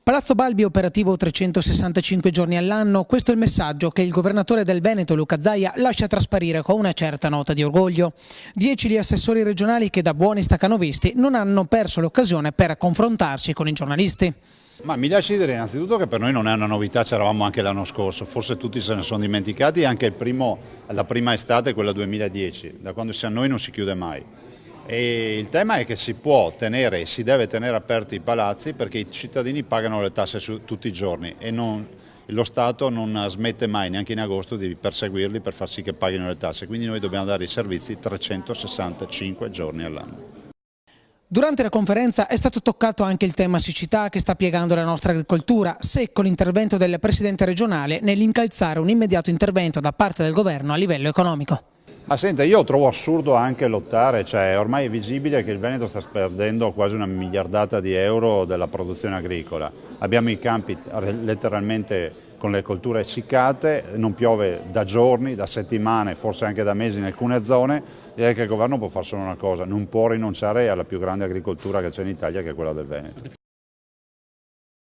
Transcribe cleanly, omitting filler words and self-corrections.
Palazzo Balbi è operativo 365 giorni all'anno, questo è il messaggio che il governatore del Veneto, Luca Zaia, lascia trasparire con una certa nota di orgoglio. 10 gli assessori regionali che da buoni staccanovisti non hanno perso l'occasione per confrontarsi con i giornalisti. Ma mi lasci dire innanzitutto che per noi non è una novità, c'eravamo anche l'anno scorso, forse tutti se ne sono dimenticati, anche la prima estate, quella 2010, da quando siamo noi non si chiude mai. E il tema è che si può tenere e si deve tenere aperti i palazzi perché i cittadini pagano le tasse tutti i giorni e lo Stato non smette mai, neanche in agosto, di perseguirli per far sì che paghino le tasse, quindi noi dobbiamo dare i servizi 365 giorni all'anno. Durante la conferenza è stato toccato anche il tema siccità che sta piegando la nostra agricoltura, secco l'intervento del Presidente regionale nell'incalzare un immediato intervento da parte del governo a livello economico. Ma senta, io trovo assurdo anche lottare, cioè ormai è visibile che il Veneto sta perdendo quasi una miliardata di euro della produzione agricola. Abbiamo i campi letteralmente con le colture essiccate, non piove da giorni, da settimane, forse anche da mesi in alcune zone. Direi che il governo può fare solo una cosa, non può rinunciare alla più grande agricoltura che c'è in Italia, che è quella del Veneto.